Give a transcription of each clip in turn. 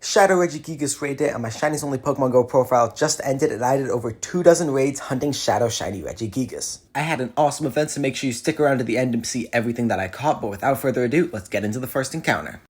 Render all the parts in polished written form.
Shadow Regigigas raid day on my Shinies Only Pokemon Go profile just ended and I did over 24 raids hunting Shadow Shiny Regigigas. I had an awesome event, so make sure you stick around to the end and see everything that I caught, but without further ado, let's get into the first encounter.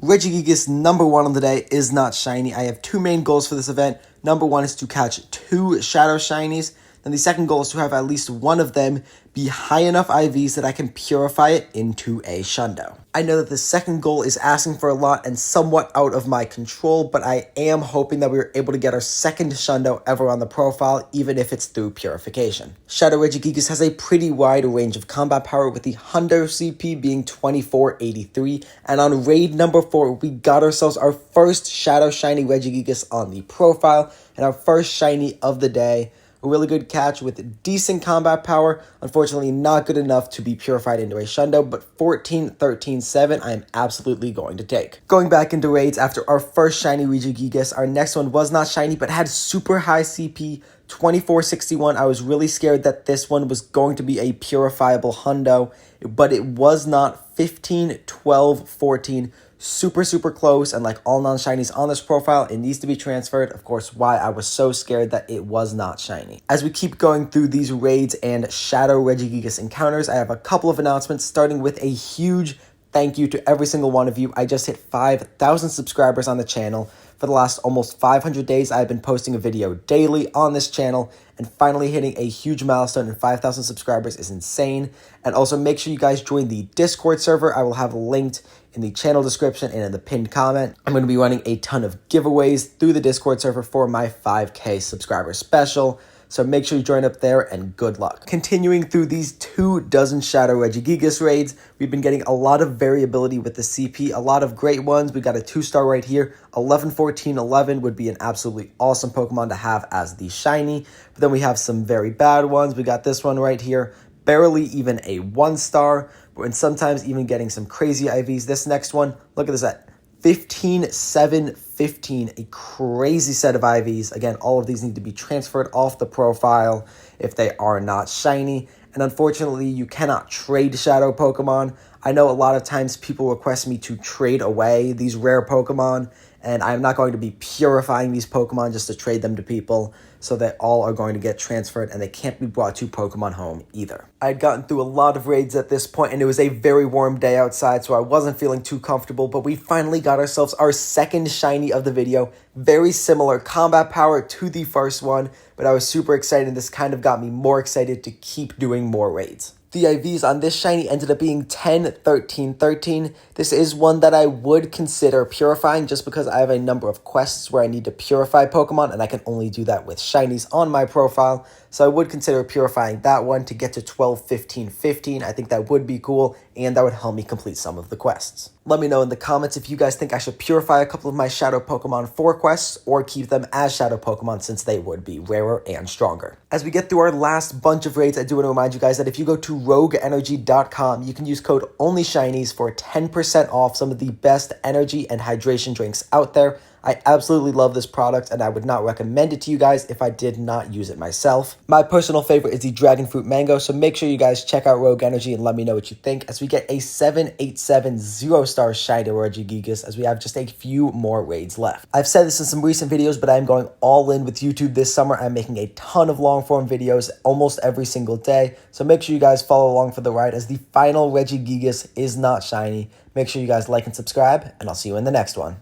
Regigigas number 1 on the day is not shiny. I have two main goals for this event. Number 1 is to catch 2 Shadow Shinies. Then the second goal is to have at least one of them be high enough IVs that I can purify it into a Shundo. I know that the second goal is asking for a lot and somewhat out of my control, but I am hoping that we are able to get our second Shundo ever on the profile, even if it's through purification. Shadow Regigigas has a pretty wide range of combat power, with the Hundo CP being 2483, and on raid number 4, we got ourselves our first Shadow Shiny Regigigas on the profile, and our first shiny of the day. A really good catch with decent combat power. Unfortunately, not good enough to be purified into a Shundo, but 14-13-7 I am absolutely going to take. Going back into raids after our first shiny Regigigas, our next one was not shiny, but had super high CP, 2461. I was really scared that this one was going to be a purifiable Hundo, but it was not. 15, 12, 14. Super close, and like all non-shinies on this profile, it needs to be transferred. Of course, why I was so scared that it was not shiny. As we keep going through these raids and Shadow Regigigas encounters, I have a couple of announcements, starting with a huge thank you to every single one of you. I just hit 5,000 subscribers on the channel. For the last almost 500 days, I've been posting a video daily on this channel, and finally hitting a huge milestone in 5,000 subscribers is insane. And also make sure you guys join the Discord server. I will have linked in the channel description and in the pinned comment. I'm going to be running a ton of giveaways through the Discord server for my 5K subscriber special. So make sure you join up there, and good luck. Continuing through these 24 Shadow Regigigas raids, we've been getting a lot of variability with the CP, a lot of great ones. We got a 2-star right here. 11-14-11 would be an absolutely awesome Pokemon to have as the shiny. But then we have some very bad ones. We got this one right here, barely even a 1-star, and sometimes even getting some crazy IVs. This next one, look at this at 15-7-15, a crazy set of IVs. Again, all of these need to be transferred off the profile if they are not shiny. And unfortunately, you cannot trade Shadow Pokemon. I know a lot of times people request me to trade away these rare Pokemon, and I'm not going to be purifying these Pokemon just to trade them to people. So they all are going to get transferred, and they can't be brought to Pokemon Home either. I had gotten through a lot of raids at this point, and it was a very warm day outside, so I wasn't feeling too comfortable, but we finally got ourselves our second shiny of the video. Very similar combat power to the first one, but I was super excited. This kind of got me more excited to keep doing more raids. The IVs on this shiny ended up being 10-13-13. This is one that I would consider purifying just because I have a number of quests where I need to purify Pokemon, and I can only do that with shinies on my profile. So I would consider purifying that one to get to 12-15-15. I think that would be cool, and that would help me complete some of the quests. Let me know in the comments if you guys think I should purify a couple of my Shadow Pokemon for quests, or keep them as Shadow Pokemon, since they would be rarer and stronger. As we get through our last bunch of raids, I do want to remind you guys that if you go to rogueenergy.com, you can use code ONLYSHINIES for 10% off some of the best energy and hydration drinks out there. I absolutely love this product, and I would not recommend it to you guys if I did not use it myself. My personal favorite is the Dragon Fruit Mango, so make sure you guys check out Rogue Energy and let me know what you think, as we get a 787 0-star Shiny Regigigas, as we have just a few more raids left. I've said this in some recent videos, but I'm going all in with YouTube this summer. I'm making a ton of long-form videos almost every single day, so make sure you guys follow along for the ride, as the final Regigigas is not shiny. Make sure you guys like and subscribe, and I'll see you in the next one.